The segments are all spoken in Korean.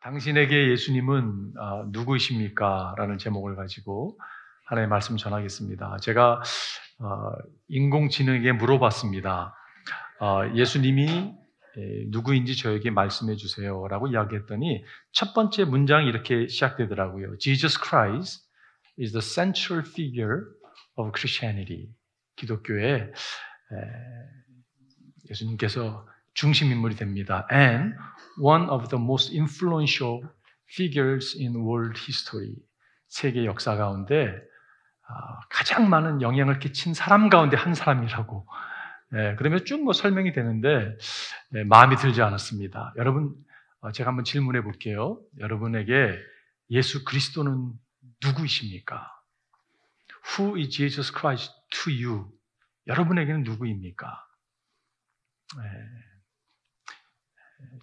당신에게 예수님은 누구이십니까? 라는 제목을 가지고 하나님의 말씀 전하겠습니다. 제가 인공지능에게 물어봤습니다. 예수님이 누구인지 저에게 말씀해 주세요 라고 이야기했더니 첫 번째 문장이 이렇게 시작되더라고요. Jesus Christ is the central figure of Christianity. 기독교의 예수님께서 중심인물이 됩니다. And one of the most influential figures in world history. 세계 역사 가운데 가장 많은 영향을 끼친 사람 가운데 한 사람이라고. 그러면 쭉 설명이 되는데 마음이 들지 않았습니다. 여러분, 제가 한번 질문해 볼게요. 여러분에게 예수 그리스도는 누구이십니까? Who is Jesus Christ to you? 여러분에게는 누구입니까?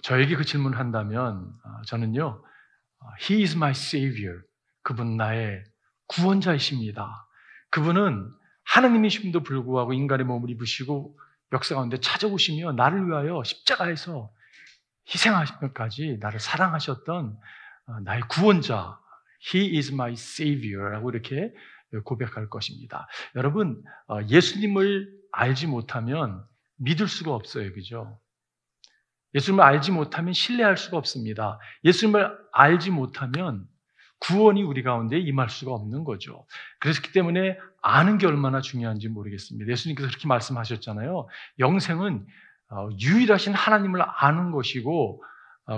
저에게 그 질문을 한다면 저는요, He is my Savior. 그분 나의 구원자이십니다. 그분은 하나님이심도 불구하고 인간의 몸을 입으시고 역사 가운데 찾아오시며 나를 위하여 십자가에서 희생하시면까지 나를 사랑하셨던 나의 구원자, He is my Savior라고 이렇게 고백할 것입니다. 여러분, 예수님을 알지 못하면 믿을 수가 없어요. 그죠? 예수님을 알지 못하면 신뢰할 수가 없습니다. 예수님을 알지 못하면 구원이 우리 가운데 임할 수가 없는 거죠. 그렇기 때문에 아는 게 얼마나 중요한지 모르겠습니다. 예수님께서 그렇게 말씀하셨잖아요. 영생은 유일하신 하나님을 아는 것이고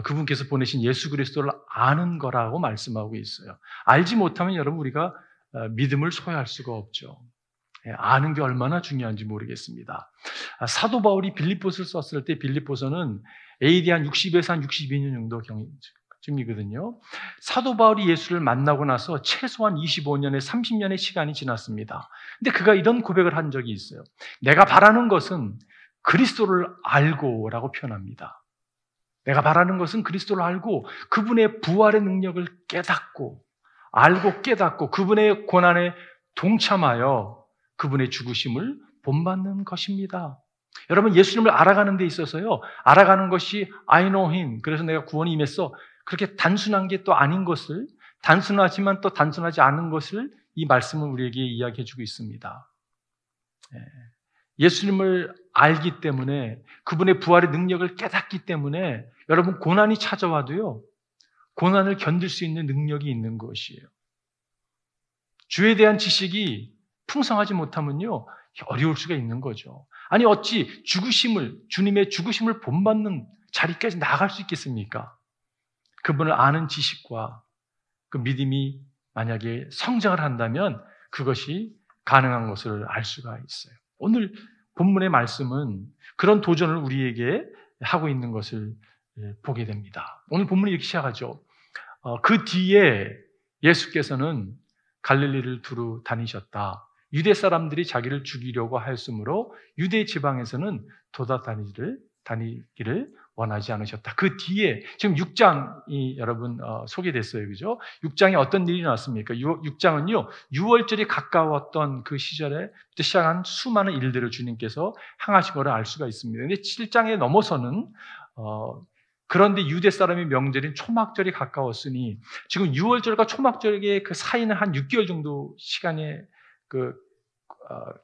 그분께서 보내신 예수 그리스도를 아는 거라고 말씀하고 있어요. 알지 못하면 여러분 우리가 믿음을 소유할 수가 없죠. 아는 게 얼마나 중요한지 모르겠습니다. 사도 바울이 빌립보서를 썼을 때 빌립보서는 AD 한 60에서 한 62년 정도 쯤이거든요. 사도 바울이 예수를 만나고 나서 최소한 25년에 30년의 시간이 지났습니다. 근데 그가 이런 고백을 한 적이 있어요. 내가 바라는 것은 그리스도를 알고라고 표현합니다. 내가 바라는 것은 그리스도를 알고 그분의 부활의 능력을 알고 깨닫고 그분의 고난에 동참하여 그분의 죽으심을 본받는 것입니다. 여러분, 예수님을 알아가는 데 있어서요, 알아가는 것이 I know him, 그래서 내가 구원이 임했어, 그렇게 단순한 게 또 아닌 것을, 단순하지만 또 단순하지 않은 것을 이 말씀은 우리에게 이야기해 주고 있습니다. 예수님을 알기 때문에, 그분의 부활의 능력을 깨닫기 때문에 여러분 고난이 찾아와도요, 고난을 견딜 수 있는 능력이 있는 것이에요. 주에 대한 지식이 풍성하지 못하면요, 어려울 수가 있는 거죠. 아니, 어찌 주님의 죽으심을 본받는 자리까지 나아갈 수 있겠습니까? 그분을 아는 지식과 그 믿음이 만약에 성장을 한다면 그것이 가능한 것을 알 수가 있어요. 오늘 본문의 말씀은 그런 도전을 우리에게 하고 있는 것을 보게 됩니다. 오늘 본문이 이렇게 시작하죠. 그 뒤에 예수께서는 갈릴리를 두루 다니셨다. 유대 사람들이 자기를 죽이려고 하였으므로 유대 지방에서는 다니기를 원하지 않으셨다. 그 뒤에 지금 6장이 여러분 소개됐어요. 그죠? 6장에 어떤 일이 나왔습니까? 6장은요, 6월절이 가까웠던 그 시절에 시작한 수많은 일들을 주님께서 행하신 것을 알 수가 있습니다. 그런데 7장에 넘어서는 그런데 유대 사람의 명절인 초막절이 가까웠으니 지금 6월절과 초막절의 그 사이는 한 6개월 정도 시간의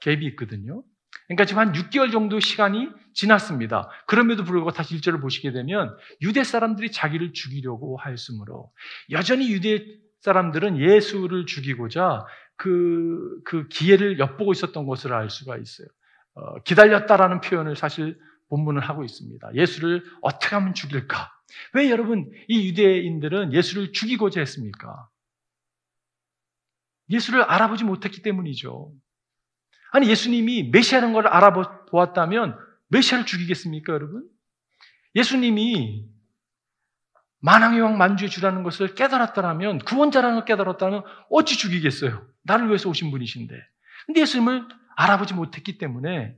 갭이 있거든요. 그러니까 지금 한 6개월 정도 시간이 지났습니다. 그럼에도 불구하고 다시 1절을 보시게 되면 유대 사람들이 자기를 죽이려고 하였으므로 여전히 유대 사람들은 예수를 죽이고자 그 기회를 엿보고 있었던 것을 알 수가 있어요. 기다렸다라는 표현을 사실 본문은 하고 있습니다. 예수를 어떻게 하면 죽일까? 왜 여러분 이 유대인들은 예수를 죽이고자 했습니까? 예수를 알아보지 못했기 때문이죠. 아니, 예수님이 메시아라는 걸 알아보았다면 메시아를 죽이겠습니까, 여러분? 예수님이 만왕의 왕 만주의 주라는 것을 깨달았다면, 구원자라는 걸 깨달았다면 어찌 죽이겠어요? 나를 위해서 오신 분이신데. 근데 예수님을 알아보지 못했기 때문에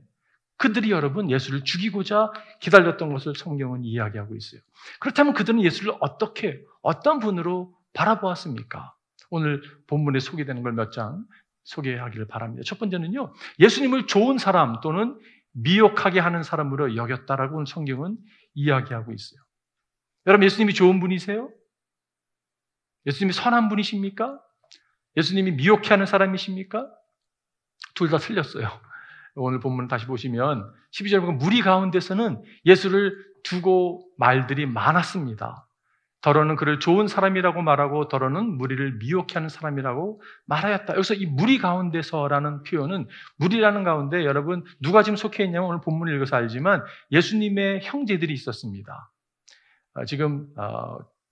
그들이 여러분 예수를 죽이고자 기다렸던 것을 성경은 이야기하고 있어요. 그렇다면 그들은 예수를 어떤 분으로 바라보았습니까? 오늘 본문에 소개되는 걸 몇 장 소개하기를 바랍니다. 첫 번째는요, 예수님을 좋은 사람 또는 미혹하게 하는 사람으로 여겼다라고 성경은 이야기하고 있어요. 여러분, 예수님이 좋은 분이세요? 예수님이 선한 분이십니까? 예수님이 미혹해하는 사람이십니까? 둘 다 틀렸어요. 오늘 본문 다시 보시면 12절 보면 무리 가운데서는 예수를 두고 말들이 많았습니다. 더러는 그를 좋은 사람이라고 말하고 더러는 무리를 미혹해하는 사람이라고 말하였다. 여기서 이 무리 가운데서라는 표현은 무리라는 가운데 여러분 누가 지금 속해 있냐면 오늘 본문을 읽어서 알지만 예수님의 형제들이 있었습니다. 지금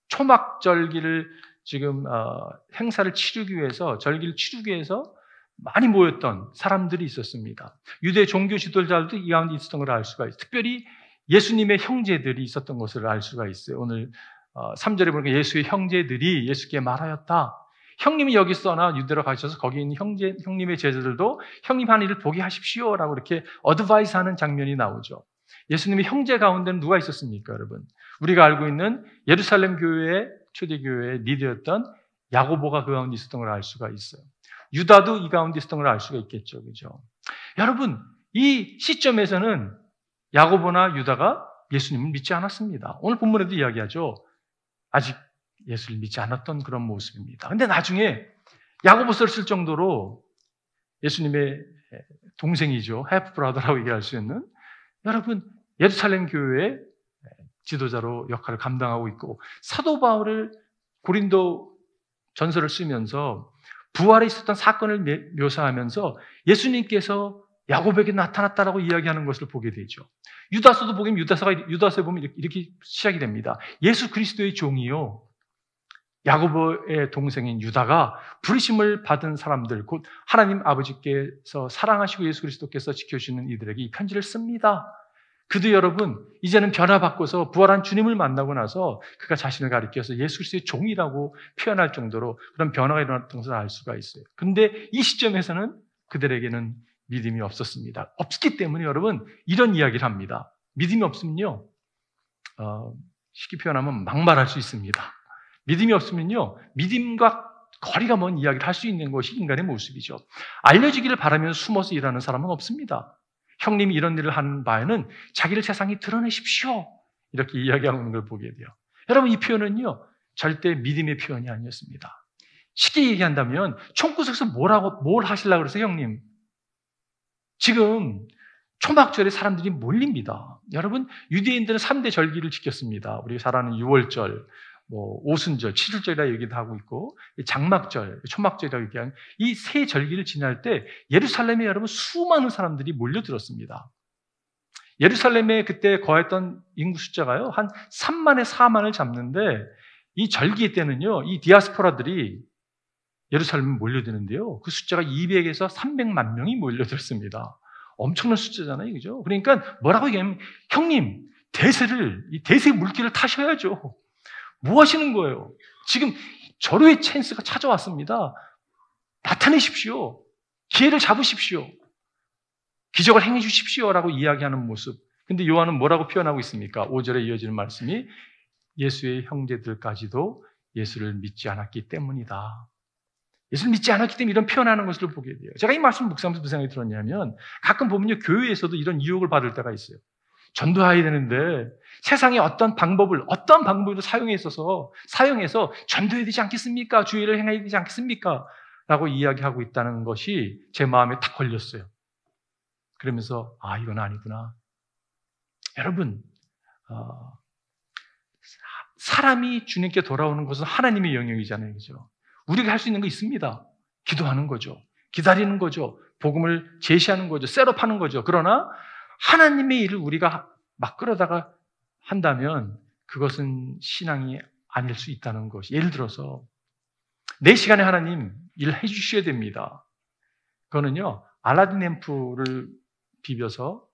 초막절기를 지금 행사를 치르기 위해서 절기를 치르기 위해서 많이 모였던 사람들이 있었습니다. 유대 종교 지도자들도 이 가운데 있었던 걸 알 수가 있어요. 특별히 예수님의 형제들이 있었던 것을 알 수가 있어요. 오늘 3절에 보니까 예수의 형제들이 예수께 말하였다. 형님이 여기 있어나 유대로 가셔서 거기 있는 형님의 제자들도 형님 하는 일을 보게 하십시오라고 이렇게 어드바이스 하는 장면이 나오죠. 예수님의 형제 가운데는 누가 있었습니까, 여러분? 우리가 알고 있는 예루살렘 교회의 초대교회의 리더였던 야고보가 그 가운데 있었던 걸 알 수가 있어요. 유다도 이 가운데 있었던 걸 알 수가 있겠죠. 그죠? 여러분, 이 시점에서는 야고보나 유다가 예수님을 믿지 않았습니다. 오늘 본문에도 이야기하죠. 아직 예수를 믿지 않았던 그런 모습입니다. 근데 나중에 야고보서를 쓸 정도로 예수님의 동생이죠. half brother라고 얘기할 수 있는 여러분, 예루살렘 교회의 지도자로 역할을 감당하고 있고 사도 바울을 고린도 전서를 쓰면서 부활에 있었던 사건을 묘사하면서 예수님께서 야고보에게 나타났다라고 이야기하는 것을 보게 되죠. 유다서도 보면 유다서에 보면 이렇게 시작이 됩니다. 예수 그리스도의 종이요 야고보의 동생인 유다가 부르심을 받은 사람들 곧 하나님 아버지께서 사랑하시고 예수 그리스도께서 지켜주시는 이들에게 이 편지를 씁니다. 그도 여러분 이제는 변화바꿔서 부활한 주님을 만나고 나서 그가 자신을 가리켜서 예수 그리스도의 종이라고 표현할 정도로 그런 변화가 일어났던 것을 알 수가 있어요. 그런데 이 시점에서는 그들에게는 믿음이 없었습니다. 없기 때문에 여러분 이런 이야기를 합니다. 믿음이 없으면요 쉽게 표현하면 막말할 수 있습니다. 믿음이 없으면요 믿음과 거리가 먼 이야기를 할 수 있는 것이 인간의 모습이죠. 알려지기를 바라면서 숨어서 일하는 사람은 없습니다. 형님이 이런 일을 하는 바에는 자기를 세상에 드러내십시오. 이렇게 이야기하는 걸 보게 돼요. 여러분 이 표현은요 절대 믿음의 표현이 아니었습니다. 쉽게 얘기한다면 총구석에서 뭘 하시려고 그러세요, 형님? 지금 초막절에 사람들이 몰립니다. 여러분 유대인들은 3대 절기를 지켰습니다. 우리가 잘 아는 6월절, 오순절, 7일절이라 얘기도 하고 있고 장막절, 초막절이라고 얘기하는 이 세 절기를 지날 때 예루살렘에 여러분 수많은 사람들이 몰려들었습니다. 예루살렘에 그때 거했던 인구 숫자가요 한 3만에 4만을 잡는데 이 절기 때는요 이 디아스포라들이 예루살렘에 몰려드는데요 그 숫자가 200에서 300만 명이 몰려들었습니다. 엄청난 숫자잖아요, 그죠? 그러니까 뭐라고 얘기하면 형님 이 대세 물길을 타셔야죠. 뭐 하시는 거예요? 지금 절호의 찬스가 찾아왔습니다. 나타내십시오. 기회를 잡으십시오. 기적을 행해 주십시오라고 이야기하는 모습. 근데 요한은 뭐라고 표현하고 있습니까? 5절에 이어지는 말씀이 예수의 형제들까지도 예수를 믿지 않았기 때문이다. 예수를 믿지 않았기 때문에 이런 표현하는 것을 보게 돼요. 제가 이 말씀을 묵상하면서 무슨 생각이 들었냐면 가끔 보면요 교회에서도 이런 유혹을 받을 때가 있어요. 전도해야 되는데 세상에 어떤 방법으로 사용해서 전도해야 되지 않겠습니까? 주의를 행해야 되지 않겠습니까? 라고 이야기하고 있다는 것이 제 마음에 탁 걸렸어요. 그러면서 이건 아니구나. 여러분 사람이 주님께 돌아오는 것은 하나님의 영역이잖아요, 그죠? 우리가 할 수 있는 거 있습니다. 기도하는 거죠. 기다리는 거죠. 복음을 제시하는 거죠. 셋업하는 거죠. 그러나 하나님의 일을 우리가 막 끌어다가 한다면 그것은 신앙이 아닐 수 있다는 것이. 예를 들어서 내 시간에 하나님 일을 해주셔야 됩니다. 그거는요 알라딘 램프를 비벼서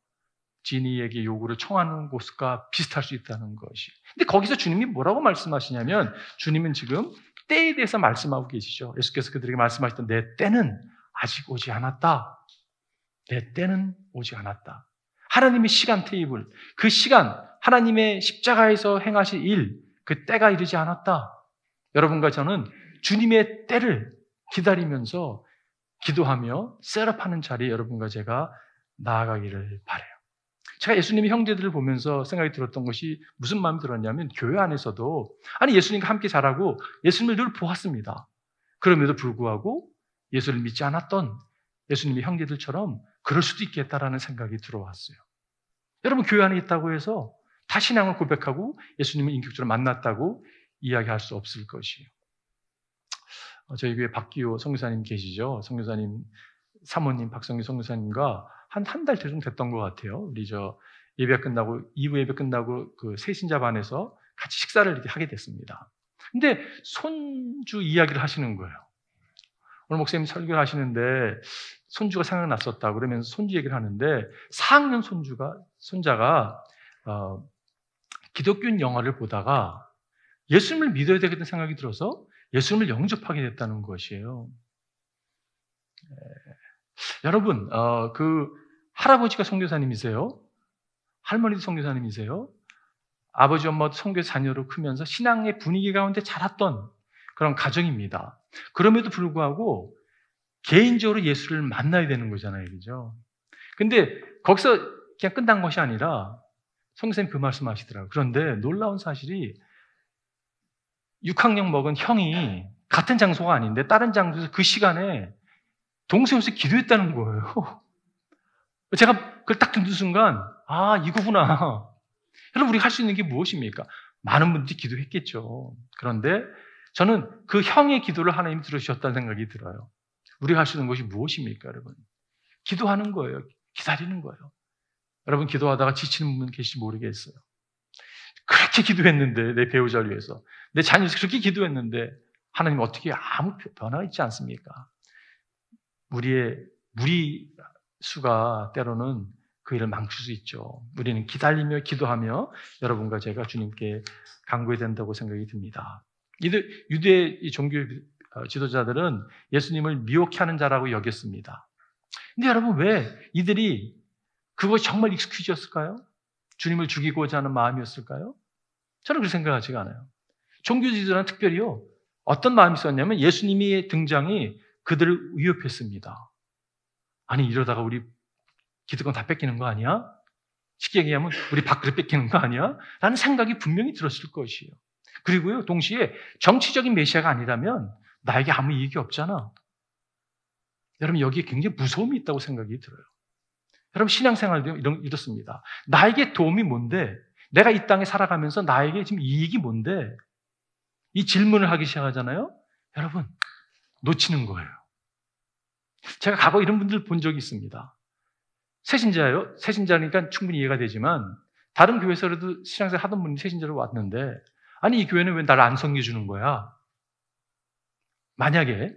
지니에게 요구를 청하는 것과 비슷할 수 있다는 것이. 근데 거기서 주님이 뭐라고 말씀하시냐면 주님은 지금 때에 대해서 말씀하고 계시죠. 예수께서 그들에게 말씀하셨던 내 때는 아직 오지 않았다. 내 때는 오지 않았다. 하나님의 시간 테이블, 그 시간, 하나님의 십자가에서 행하실 일, 그 때가 이르지 않았다. 여러분과 저는 주님의 때를 기다리면서 기도하며 셋업하는 자리에 여러분과 제가 나아가기를 바라요. 제가 예수님의 형제들을 보면서 생각이 들었던 것이 무슨 마음이 들었냐면 교회 안에서도 아니 예수님과 함께 자라고 예수님을 늘 보았습니다. 그럼에도 불구하고 예수를 믿지 않았던 예수님의 형제들처럼 그럴 수도 있겠다라는 생각이 들어왔어요. 여러분 교회 안에 있다고 해서 다 신앙을 고백하고 예수님을 인격적으로 만났다고 이야기할 수 없을 것이에요. 저희 교회 박기호 선교사님 계시죠? 선교사님 사모님 박성규 선교사님과 한 달 정도 됐던 것 같아요. 우리 예배 끝나고 2부 예배 끝나고 그 새신자반에서 같이 식사를 이렇게 하게 됐습니다. 근데 손주 이야기를 하시는 거예요. 오늘 목사님 설교를 하시는데 손주가 생각났었다 그러면서 손주 얘기를 하는데 4학년 손자가 기독교 영화를 보다가 예수님을 믿어야 되겠다는 생각이 들어서 예수님을 영접하게 됐다는 것이에요. 여러분, 그 할아버지가 선교사님이세요? 할머니도 선교사님이세요? 아버지, 엄마도 선교 자녀로 크면서 신앙의 분위기 가운데 자랐던 그런 가정입니다. 그럼에도 불구하고 개인적으로 예수를 만나야 되는 거잖아요, 그죠? 근데 거기서 그냥 끝난 것이 아니라 선교사님 그 말씀하시더라고요. 그런데 놀라운 사실이 6학년 먹은 형이 같은 장소가 아닌데 다른 장소에서 그 시간에 동서에서 기도했다는 거예요. 제가 그걸 딱 듣는 순간 아 이거구나. 여러분 우리가 할 수 있는 게 무엇입니까? 많은 분들이 기도했겠죠. 그런데 저는 그 형의 기도를 하나님이 들으셨다는 생각이 들어요. 우리가 할 수 있는 것이 무엇입니까, 여러분? 기도하는 거예요. 기다리는 거예요. 여러분 기도하다가 지치는 분 계실지 모르겠어요. 그렇게 기도했는데 내 배우자를 위해서 내 자녀에서 그렇게 기도했는데 하나님 어떻게 아무 변화가 있지 않습니까? 우리의 무리 수가 때로는 그 일을 망칠 수 있죠. 우리는 기다리며 기도하며 여러분과 제가 주님께 간구해야 된다고 생각이 듭니다. 유대 종교 지도자들은 예수님을 미혹하는 자라고 여겼습니다. 근데 여러분 왜 이들이 그것이 정말 익스큐즈였을까요? 주님을 죽이고자 하는 마음이었을까요? 저는 그렇게 생각하지가 않아요. 종교 지도자는 특별히요. 어떤 마음이 있었냐면 예수님의 등장이 그들을 위협했습니다. 아니 이러다가 우리 기득권 다 뺏기는 거 아니야? 쉽게 얘기하면 우리 밥그릇 뺏기는 거 아니야? 라는 생각이 분명히 들었을 것이에요. 그리고요 동시에 정치적인 메시아가 아니라면 나에게 아무 이익이 없잖아. 여러분 여기에 굉장히 무서움이 있다고 생각이 들어요. 여러분 신앙생활도 이렇습니다. 나에게 도움이 뭔데? 내가 이 땅에 살아가면서 나에게 지금 이익이 뭔데? 이 질문을 하기 시작하잖아요. 여러분 놓치는 거예요. 제가 과거 이런 분들 본 적이 있습니다. 새신자예요. 새신자니까 충분히 이해가 되지만 다른 교회에서라도 신앙생활 하던 분이 새신자로 왔는데 아니 이 교회는 왜 나를 안 섬겨주는 거야? 만약에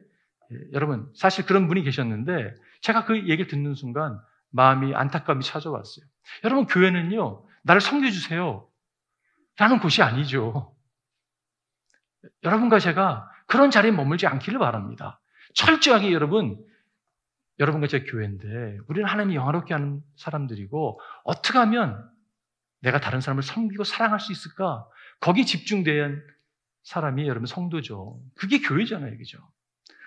여러분 사실 그런 분이 계셨는데 제가 그 얘기를 듣는 순간 마음이 안타까움이 찾아왔어요. 여러분 교회는요 나를 섬겨주세요 라는 곳이 아니죠. 여러분과 제가 그런 자리에 머물지 않기를 바랍니다. 철저하게 여러분과 제 교회인데 우리는 하나님이 영화롭게 하는 사람들이고 어떻게 하면 내가 다른 사람을 섬기고 사랑할 수 있을까? 거기에 집중된 사람이 여러분 성도죠. 그게 교회잖아요. 그죠?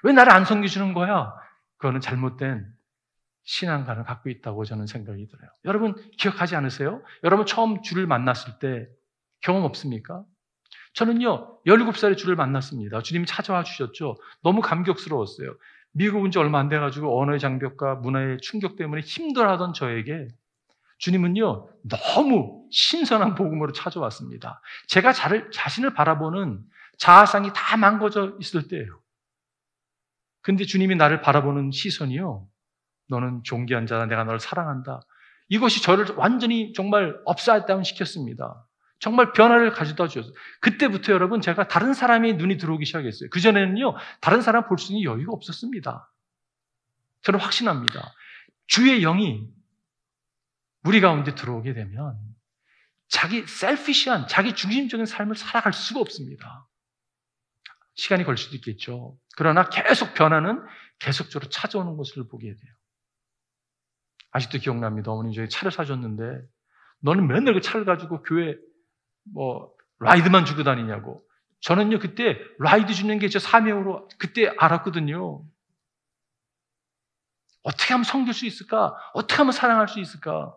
왜 나를 안 섬겨주는 거야? 그거는 잘못된 신앙관을 갖고 있다고 저는 생각이 들어요. 여러분 기억하지 않으세요? 여러분 처음 주를 만났을 때 경험 없습니까? 저는요 17살에 주를 만났습니다. 주님이 찾아와 주셨죠. 너무 감격스러웠어요. 미국 온 지 얼마 안 돼가지고 언어의 장벽과 문화의 충격 때문에 힘들어하던 저에게 주님은요 너무 신선한 복음으로 찾아왔습니다. 제가 자신을 바라보는 자아상이 다 망가져 있을 때예요. 근데 주님이 나를 바라보는 시선이요 너는 존귀한 자다. 내가 너를 사랑한다. 이것이 저를 완전히 정말 업사이드 다운 시켰습니다. 정말 변화를 가져다 주셨어요. 그때부터 여러분 제가 다른 사람의 눈이 들어오기 시작했어요. 그전에는요 다른 사람 볼 수 있는 여유가 없었습니다. 저는 확신합니다. 주의 영이 우리 가운데 들어오게 되면 자기 셀피시한 자기 중심적인 삶을 살아갈 수가 없습니다. 시간이 걸 수도 있겠죠. 그러나 계속 변화는 계속적으로 찾아오는 것을 보게 돼요. 아직도 기억납니다. 어머니 저희 차를 사줬는데 너는 맨날 그 차를 가지고 교회 라이드만 주고 다니냐고. 저는요 그때 라이드 주는 게 제 사명으로 그때 알았거든요. 어떻게 하면 섬길 수 있을까? 어떻게 하면 사랑할 수 있을까?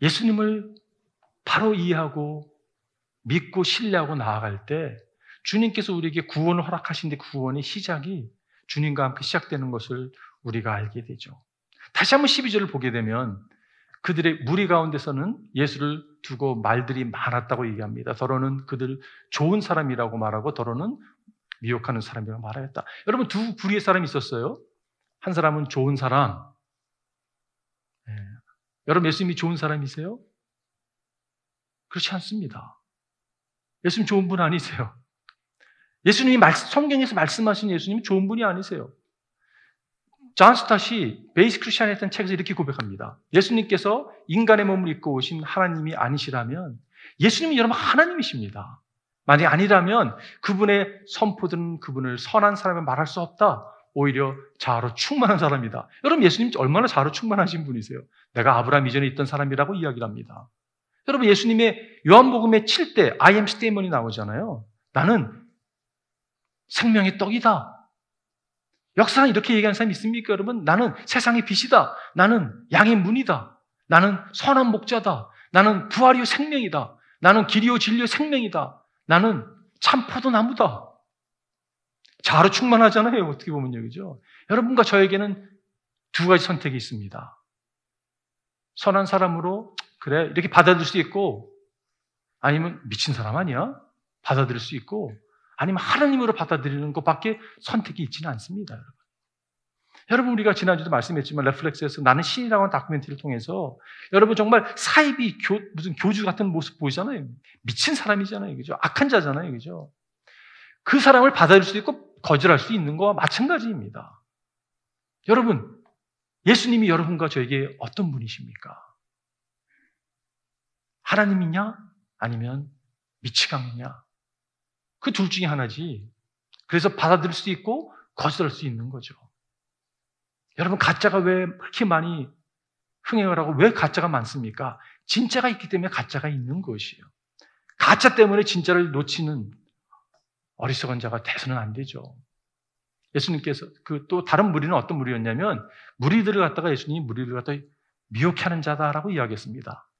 예수님을 바로 이해하고 믿고 신뢰하고 나아갈 때 주님께서 우리에게 구원을 허락하신 그 구원의 시작이 주님과 함께 시작되는 것을 우리가 알게 되죠. 다시 한번 12절을 보게 되면 그들의 무리 가운데서는 예수를 두고 말들이 많았다고 얘기합니다. 더러는 그들 좋은 사람이라고 말하고 더러는 미혹하는 사람이라고 말하였다. 여러분, 두 부류의 사람이 있었어요. 한 사람은 좋은 사람. 여러분, 예수님이 좋은 사람이세요? 그렇지 않습니다. 예수님 좋은 분 아니세요. 예수님이 성경에서 말씀하신 예수님이 좋은 분이 아니세요. 존 스타시 베이스 크리스천이라는 책에서 이렇게 고백합니다. 예수님께서 인간의 몸을 입고 오신 하나님이 아니시라면 예수님이 여러분 하나님이십니다. 만약 아니라면 그분의 선포들은 그분을 선한 사람을 말할 수 없다. 오히려 자아로 충만한 사람이다. 여러분, 예수님 얼마나 자아로 충만하신 분이세요? 내가 아브라함 이전에 있던 사람이라고 이야기를 합니다. 여러분, 예수님의 요한복음의 7대 I am statement이 나오잖아요. 나는 생명의 떡이다. 역사는 이렇게 얘기하는 사람이 있습니까, 여러분? 나는 세상의 빛이다. 나는 양의 문이다. 나는 선한 목자다. 나는 부활이요 생명이다. 나는 길이요 진리요 생명이다. 나는 참 포도나무다. 자아로 충만하잖아요, 어떻게 보면요, 그죠? 여러분과 저에게는 두 가지 선택이 있습니다. 선한 사람으로 그래 이렇게 받아들일 수 있고, 아니면 미친 사람 아니야? 받아들일 수 있고, 아니면 하나님으로 받아들이는 것밖에 선택이 있지는 않습니다. 여러분, 우리가 지난주도 말씀했지만 넷플릭스에서 나는 신이라고 하는 다큐멘터리를 통해서 여러분 정말 사이비 무슨 교주 같은 모습 보이잖아요. 미친 사람이잖아요, 그죠? 악한 자잖아요, 그죠? 그 사람을 받아들일 수 있고 거절할 수 있는 거와 마찬가지입니다. 여러분, 예수님이 여러분과 저에게 어떤 분이십니까? 하나님이냐? 아니면 미치광이냐? 그 둘 중에 하나지. 그래서 받아들일 수 있고 거절할 수 있는 거죠. 여러분, 가짜가 왜 그렇게 많이 흥행을 하고 왜 가짜가 많습니까? 진짜가 있기 때문에 가짜가 있는 것이에요. 가짜 때문에 진짜를 놓치는 어리석은 자가 돼서는 안 되죠. 예수님께서 또 다른 무리는 어떤 무리였냐면 무리들을 갖다가 예수님이 무리들을 갖다가 미혹하는 자다라고 이야기했습니다.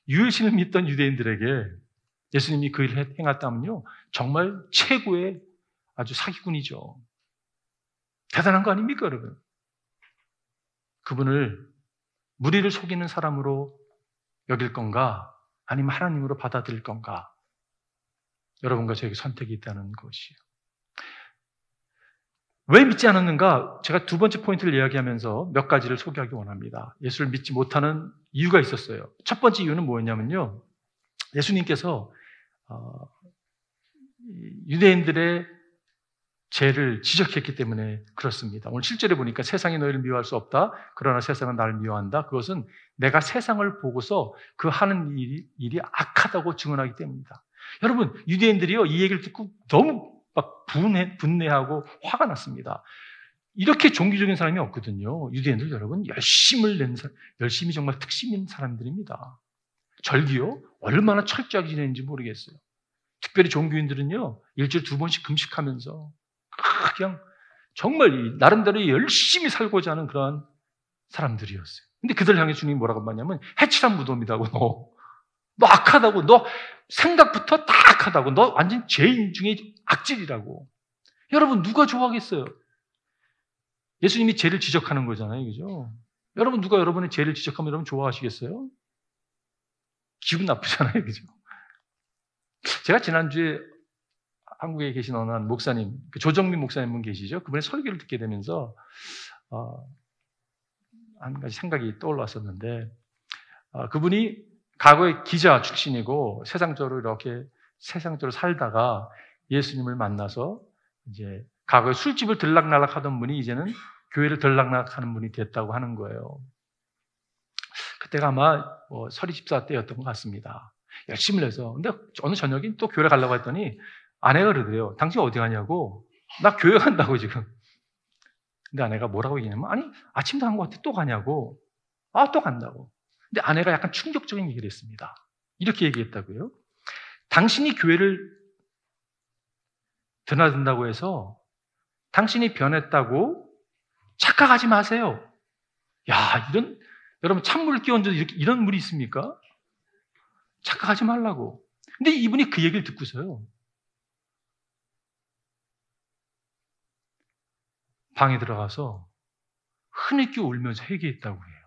유일신을 믿던 유대인들에게 예수님이 그 일을 행했다면요, 정말 최고의 아주 사기꾼이죠. 대단한 거 아닙니까, 여러분? 그분을 무리를 속이는 사람으로 여길 건가, 아니면 하나님으로 받아들일 건가? 여러분과 저에게 선택이 있다는 것이에요. 왜 믿지 않았는가? 제가 두 번째 포인트를 이야기하면서 몇 가지를 소개하기 원합니다. 예수를 믿지 못하는 이유가 있었어요. 첫 번째 이유는 뭐였냐면요, 예수님께서 유대인들의 죄를 지적했기 때문에 그렇습니다. 오늘 7절에 보니까 세상이 너희를 미워할 수 없다. 그러나 세상은 나를 미워한다. 그것은 내가 세상을 보고서 그 하는 일이 악하다고 증언하기 때문입니다. 여러분, 유대인들이요, 이 얘기를 듣고 너무 막 분내하고 화가 났습니다. 이렇게 종교적인 사람이 없거든요. 유대인들 여러분, 열심히 정말 특심 있는 사람들입니다. 절기요, 얼마나 철저하게 지내는지 모르겠어요. 특별히 종교인들은요, 일주일에 2번씩 금식하면서 그냥 정말 나름대로 열심히 살고자 하는 그러한 사람들이었어요. 근데 그들 향해 주님이 뭐라고 말하냐면 해칠한 무덤이라고, 너 악하다고, 너 생각부터 다 악하다고, 너 완전 죄인 중에 악질이라고. 여러분, 누가 좋아하겠어요? 예수님이 죄를 지적하는 거잖아요, 그죠? 여러분, 누가 여러분의 죄를 지적하면 여러분 좋아하시겠어요? 기분 나쁘잖아요, 그죠? 제가 지난주에 한국에 계신 어느 한 목사님, 조정민 목사님 분 계시죠? 그분의 설교를 듣게 되면서 한 가지 생각이 떠올랐었는데, 그분이 과거에 기자 출신이고 세상적으로 살다가 예수님을 만나서 이제 과거에 술집을 들락날락 하던 분이 이제는 교회를 들락날락하는 분이 됐다고 하는 거예요. 그때가 아마 서리집사 때였던 것 같습니다. 열심히 해서. 근데 어느 저녁에 또 교회 가려고 했더니 아내가 그러더래요. 당신 어디 가냐고. 나 교회 간다고 지금. 근데 아내가 뭐라고 얘기냐면, 아니 아침도 간 것 같아. 또 가냐고. 아, 또 간다고. 근데 아내가 약간 충격적인 얘기를 했습니다. 이렇게 얘기했다고요. 당신이 교회를 드나든다고 해서 당신이 변했다고 착각하지 마세요. 야, 여러분 찬물을 끼얹어도 이런 물이 있습니까? 착각하지 말라고. 근데 이분이 그 얘기를 듣고서요. 방에 들어가서 흐느끼 울면서 회개했다고 해요.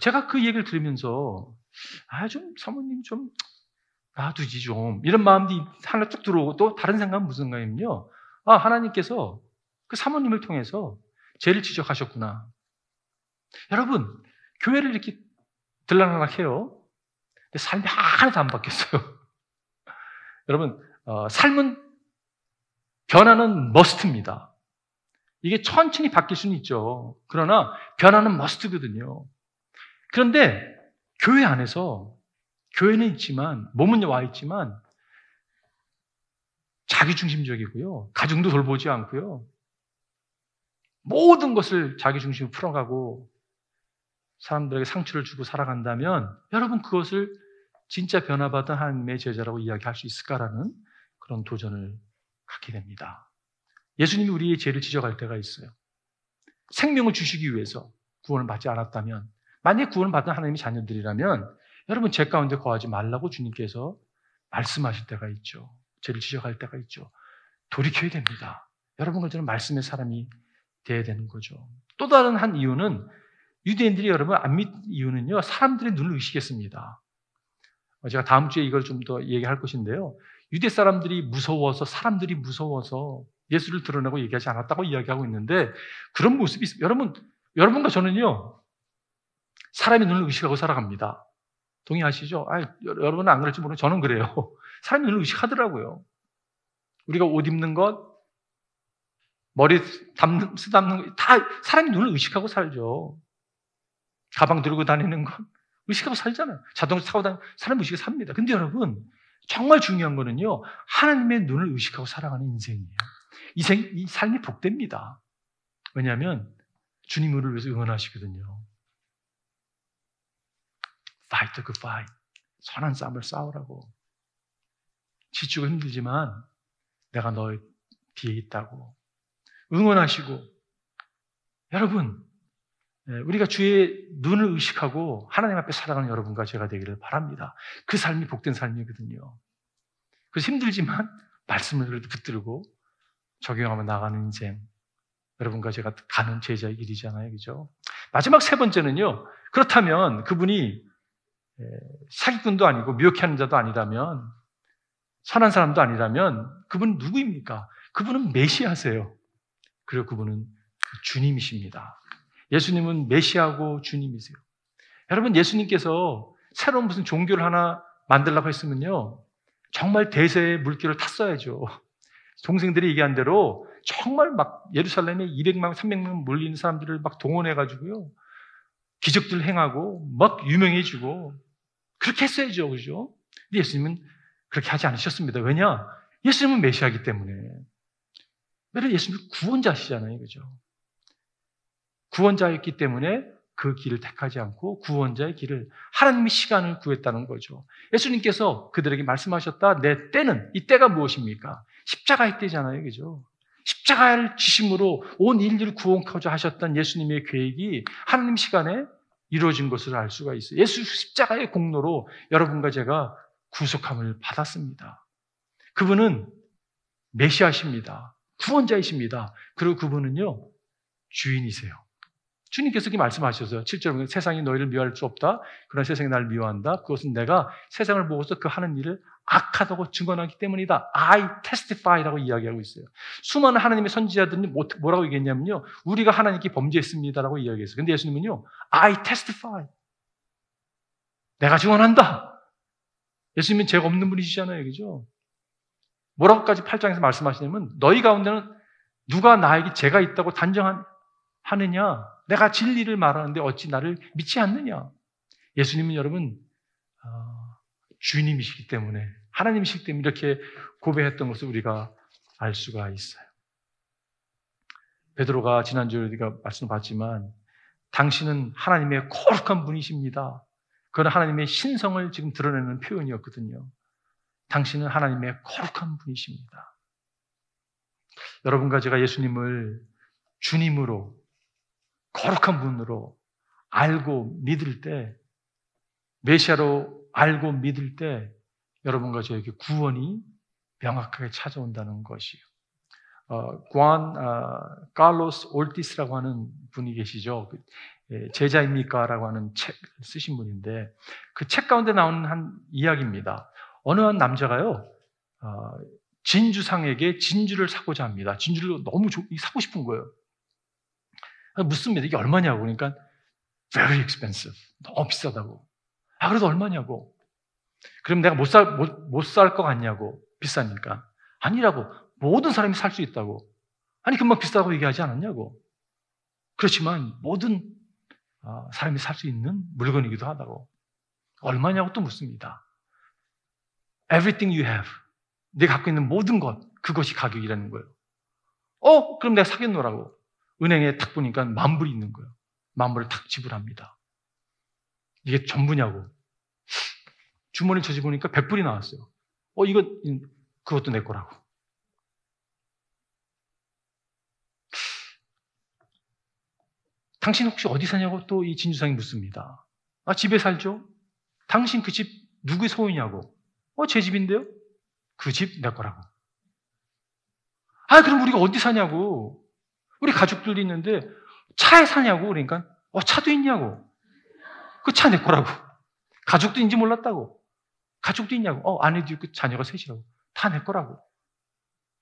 제가 그 얘기를 들으면서 사모님 좀 놔두지 좀 이런 마음이 하나 쭉 들어오고 또 다른 생각은 무슨 생각이면요. 하나님께서 그 사모님을 통해서 죄를 지적하셨구나. 여러분 교회를 이렇게 들락날락해요. 근데 삶이 하나도 안 바뀌었어요. 여러분 삶은 변화는 머스트입니다. 이게 천천히 바뀔 수는 있죠. 그러나 변화는 머스트거든요. 그런데 교회 안에서 교회는 있지만 몸은 와 있지만 자기중심적이고요. 가정도 돌보지 않고요. 모든 것을 자기중심으로 풀어가고 사람들에게 상처를 주고 살아간다면 여러분 그것을 진짜 변화받은 하나님의 제자라고 이야기할 수 있을까라는 그런 도전을 갖게 됩니다. 예수님이 우리의 죄를 지적할 때가 있어요. 생명을 주시기 위해서 구원을 받지 않았다면 만약에 구원을 받은 하나님의 자녀들이라면 여러분 죄 가운데 거하지 말라고 주님께서 말씀하실 때가 있죠. 죄를 지적할 때가 있죠. 돌이켜야 됩니다. 여러분과 저는 말씀의 사람이 되어야 되는 거죠. 또 다른 한 이유는 유대인들이 여러분 안 믿는 이유는요. 사람들의 눈을 의식했습니다. 제가 다음 주에 이걸 좀 더 얘기할 것인데요. 유대 사람들이 무서워서 사람들이 무서워서 예수를 드러내고 얘기하지 않았다고 이야기하고 있는데 그런 모습이 있습니다. 여러분과 저는요. 사람의 눈을 의식하고 살아갑니다. 동의하시죠? 여러분은 안 그럴지 모르는데 저는 그래요. 사람의 눈을 의식하더라고요. 우리가 옷 입는 것, 머리 쓰담는 것, 다 사람의 눈을 의식하고 살죠. 가방 들고 다니는 건 의식하고 살잖아요. 자동차 타고 다니는 사람 의식하고 삽니다. 근데 여러분, 정말 중요한 거는요, 하나님의 눈을 의식하고 살아가는 인생이에요. 이 삶이 복됩니다. 왜냐하면 주님을 위해서 응원하시거든요. Fight the good fight. 선한 싸움을 싸우라고. 지치고 힘들지만 내가 너의 뒤에 있다고. 응원하시고. 여러분, 우리가 주의 눈을 의식하고 하나님 앞에 살아가는 여러분과 제가 되기를 바랍니다. 그 삶이 복된 삶이거든요. 그래서 힘들지만 말씀을 그래도 붙들고 적용하며 나가는 인생. 여러분과 제가 가는 제자의 길이잖아요. 그죠? 마지막 세 번째는요. 그렇다면 그분이 사기꾼도 아니고 미혹하는 자도 아니라면 선한 사람도 아니라면 그분은 누구입니까? 그분은 메시아세요. 그리고 그분은 주님이십니다. 예수님은 메시아고 주님이세요. 여러분 예수님께서 새로운 무슨 종교를 하나 만들려고 했으면요. 정말 대세의 물결을 탔어야죠. 동생들이 얘기한 대로 정말 막 예루살렘에 200만, 300만 몰리는 사람들을 막 동원해가지고요. 기적들 행하고 막 유명해지고 그렇게 했어야죠. 그죠? 근데 예수님은 그렇게 하지 않으셨습니다. 왜냐? 예수님은 메시아이기 때문에. 왜냐면 예수님은 구원자시잖아요. 그죠? 구원자였기 때문에 그 길을 택하지 않고 구원자의 길을 하나님의 시간을 구했다는 거죠. 예수님께서 그들에게 말씀하셨다. 내 때는 이 때가 무엇입니까? 십자가의 때잖아요. 그죠? 십자가를 지심으로 온 인류를 구원하고자 하셨던 예수님의 계획이 하나님 시간에 이루어진 것을 알 수가 있어요. 예수 십자가의 공로로 여러분과 제가 구속함을 받았습니다. 그분은 메시아십니다. 구원자이십니다. 그리고 그분은요, 주인이세요. 주님께서 이렇게 말씀하셔서 7절에 보면 세상이 너희를 미워할 수 없다. 그러나 세상이 나를 미워한다. 그것은 내가 세상을 보고서 그 하는 일을 악하다고 증언하기 때문이다. I testify라고 이야기하고 있어요. 수많은 하나님의 선지자들은 뭐라고 얘기했냐면요. 우리가 하나님께 범죄했습니다라고 이야기했어요. 근데 예수님은요. I testify. 내가 증언한다. 예수님은 죄가 없는 분이시잖아요. 그죠? 뭐라고까지 8장에서 말씀하시냐면 너희 가운데는 누가 나에게 죄가 있다고 단정하느냐? 내가 진리를 말하는데 어찌 나를 믿지 않느냐? 예수님은 여러분 주님이시기 때문에 하나님이시기 때문에 이렇게 고백했던 것을 우리가 알 수가 있어요. 베드로가 지난주에 우리가 말씀을 봤지만 당신은 하나님의 거룩한 분이십니다. 그건 하나님의 신성을 지금 드러내는 표현이었거든요. 당신은 하나님의 거룩한 분이십니다. 여러분과 제가 예수님을 주님으로 거룩한 분으로 알고 믿을 때 메시아로 알고 믿을 때 여러분과 저에게 구원이 명확하게 찾아온다는 것이요. 칼로스 올티스라고 하는 분이 계시죠. 제자입니까? 라고 하는 책 쓰신 분인데 그 책 가운데 나오는 한 이야기입니다. 어느 한 남자가요, 진주상에게 진주를 사고자 합니다. 진주를 너무 사고 싶은 거예요. 묻습니다. 이게 얼마냐고. 그러니까 very expensive. 너무 비싸다고. 그래도 얼마냐고. 그럼 내가 못 살 것 같냐고. 비싸니까. 아니라고. 모든 사람이 살 수 있다고. 아니 금방 비싸다고 얘기하지 않았냐고. 그렇지만 모든 사람이 살 수 있는 물건이기도 하다고. 얼마냐고 또 묻습니다. Everything you have. 네가 갖고 있는 모든 것, 그것이 가격이라는 거예요. 그럼 내가 사겠노라고. 은행에 탁 보니까 10,000불이 있는 거예요. 10,000불을 탁 지불합니다. 이게 전부냐고. 주머니 쳐집으니까 100불이 나왔어요. 그것도 내 거라고. 당신 혹시 어디 사냐고 또 이 진주상이 묻습니다. 집에 살죠? 당신 그 집 누구의 소유냐고. 제 집인데요? 그 집 내 거라고. 그럼 우리가 어디 사냐고. 우리 가족들이 있는데 차에 사냐고. 그러니까 차도 있냐고. 그 차 내 거라고. 가족도 있는지 몰랐다고. 가족도 있냐고. 아내도 있고 자녀가 셋이라고. 다 내 거라고.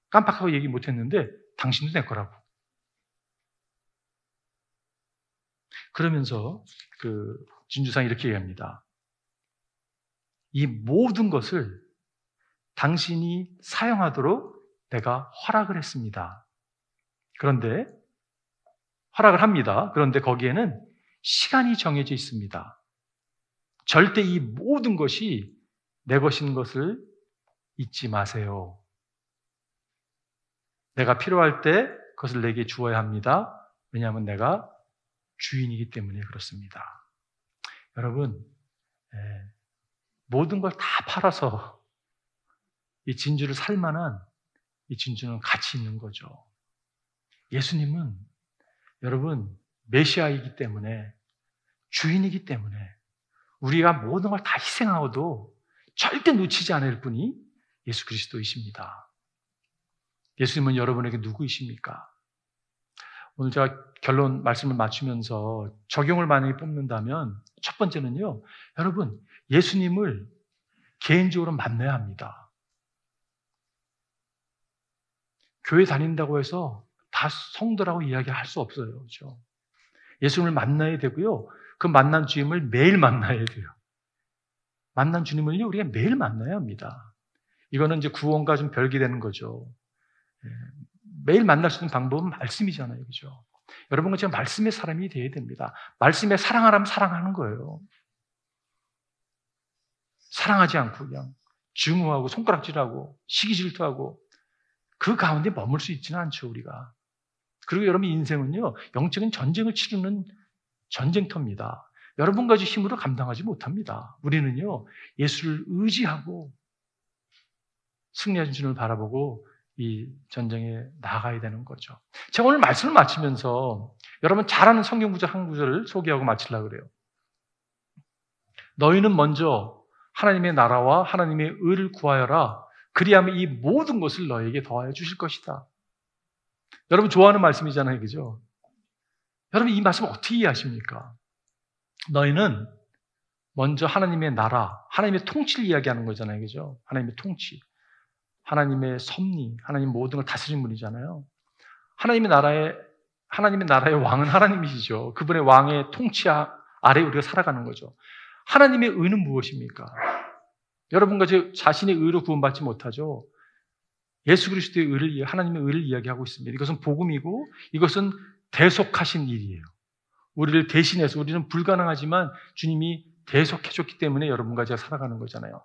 깜빡하고 얘기 못했는데 당신도 내 거라고. 그러면서 그 진주상이 이렇게 얘기합니다. 이 모든 것을 당신이 사용하도록 내가 허락을 했습니다. 그런데 허락을 합니다. 그런데 거기에는 시간이 정해져 있습니다. 절대 이 모든 것이 내 것인 것을 잊지 마세요. 내가 필요할 때 그것을 내게 주어야 합니다. 왜냐하면 내가 주인이기 때문에 그렇습니다. 여러분, 모든 걸 다 팔아서 이 진주를 살 만한 이 진주는 가치 있는 거죠. 예수님은 여러분 메시아이기 때문에, 주인이기 때문에 우리가 모든 걸 다 희생하고도 절대 놓치지 않을 분이 예수 그리스도이십니다. 예수님은 여러분에게 누구이십니까? 오늘 제가 결론 말씀을 맞추면서 적용을 만약에 뽑는다면 첫 번째는요, 여러분 예수님을 개인적으로 만나야 합니다. 교회 다닌다고 해서 다 성도라고 이야기할 수 없어요. 그렇죠? 예수님을 만나야 되고요, 그 만난 주님을 매일 만나야 돼요. 만난 주님을요 우리가 매일 만나야 합니다. 이거는 이제 구원과 좀 별개되는 거죠. 매일 만날 수 있는 방법은 말씀이잖아요. 그죠? 여러분과 제가 말씀의 사람이 되어야 됩니다. 말씀에 사랑하라면 사랑하는 거예요. 사랑하지 않고 그냥 증오하고 손가락질하고 시기 질투하고 그 가운데 머물 수 있지는 않죠, 우리가. 그리고 여러분 인생은요, 영적인 전쟁을 치르는 전쟁터입니다. 여러분 가지 힘으로 감당하지 못합니다. 우리는요, 예수를 의지하고 승리하신 주님을 바라보고 이 전쟁에 나가야 되는 거죠. 제가 오늘 말씀을 마치면서 여러분 잘 아는 성경 구절 한 구절을 소개하고 마치려고 그래요. 너희는 먼저 하나님의 나라와 하나님의 의를 구하여라. 그리하면 이 모든 것을 너에게 더하여 주실 것이다. 여러분 좋아하는 말씀이잖아요. 그죠? 여러분 이 말씀 어떻게 이해하십니까? 너희는 먼저 하나님의 나라, 하나님의 통치를 이야기하는 거잖아요. 그죠? 하나님의 통치. 하나님의 섭리, 하나님 모든 걸 다스리는 분이잖아요. 하나님의 나라의 왕은 하나님이시죠. 그분의 왕의 통치 아래 우리가 살아가는 거죠. 하나님의 의는 무엇입니까? 여러분과 제 자신의 의로 구원받지 못하죠. 예수 그리스도의 의를, 하나님의 의를 이야기하고 있습니다. 이것은 복음이고 이것은 대속하신 일이에요. 우리를 대신해서, 우리는 불가능하지만 주님이 대속해줬기 때문에 여러분과 제가 살아가는 거잖아요.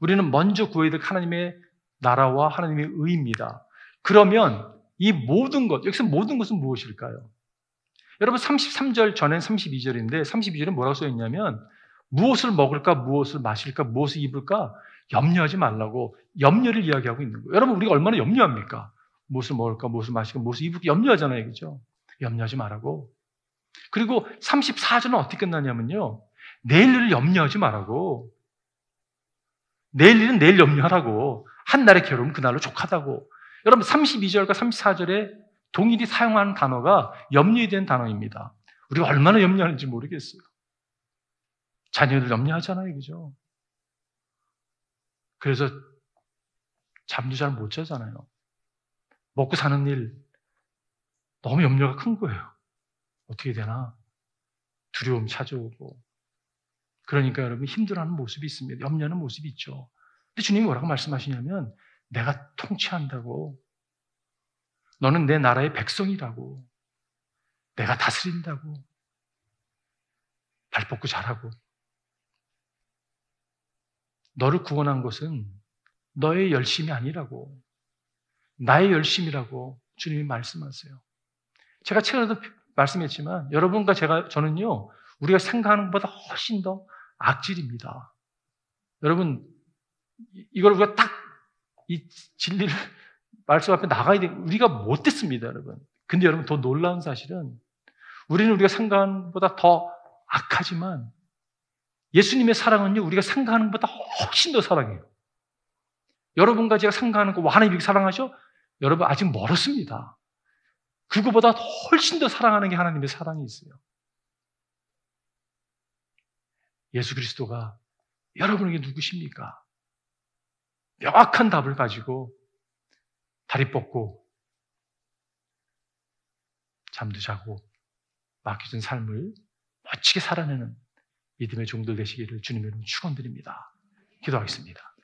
우리는 먼저 구해야 될 하나님의 나라와 하나님의 의입니다. 그러면 이 모든 것, 여기서 모든 것은 무엇일까요? 여러분 33절 전엔 32절인데 32절은 뭐라고 써있냐면 무엇을 먹을까, 무엇을 마실까, 무엇을 입을까 염려하지 말라고 염려를 이야기하고 있는 거예요. 여러분 우리가 얼마나 염려합니까? 무엇을 먹을까, 무엇을 마실까, 무엇을 입을까 염려하잖아요. 그죠? 염려하지 말라고. 그리고 34절은 어떻게 끝나냐면요, 내일 일을 염려하지 말라고. 내일 일은 내일 염려하라고. 한 날의 괴로움 그날로 족하다고. 여러분 32절과 34절에 동일이 사용하는 단어가 염려에 대한 단어입니다. 우리가 얼마나 염려하는지 모르겠어요. 자녀들 염려하잖아요. 그죠? 그래서 잠도 잘 못 자잖아요. 먹고 사는 일 너무 염려가 큰 거예요. 어떻게 되나? 두려움 찾아오고. 그러니까 여러분 힘들어하는 모습이 있습니다. 염려하는 모습이 있죠. 근데 주님이 뭐라고 말씀하시냐면 내가 통치한다고. 너는 내 나라의 백성이라고. 내가 다스린다고. 발 뻗고 자라고. 너를 구원한 것은 너의 열심이 아니라고. 나의 열심이라고 주님이 말씀하세요. 제가 최근에도 말씀했지만 여러분과 저는요, 우리가 생각하는 것보다 훨씬 더 악질입니다. 여러분, 이걸 우리가 딱 이 진리를 말씀 앞에 나가야 돼. 우리가 못됐습니다, 여러분. 근데 여러분, 더 놀라운 사실은 우리가 생각하는 것보다 더 악하지만 예수님의 사랑은요, 우리가 생각하는 것보다 훨씬 더 사랑해요. 여러분과 제가 생각하는 거 하나님 이렇게 사랑하죠? 여러분 아직 멀었습니다. 그거보다 훨씬 더 사랑하는 게 하나님의 사랑이 있어요. 예수 그리스도가 여러분에게 누구십니까? 명확한 답을 가지고 다리 뻗고 잠도 자고 맡겨진 삶을 멋지게 살아내는 믿음의 종들 되시기를 주님의 이름으로 축원드립니다. 기도하겠습니다.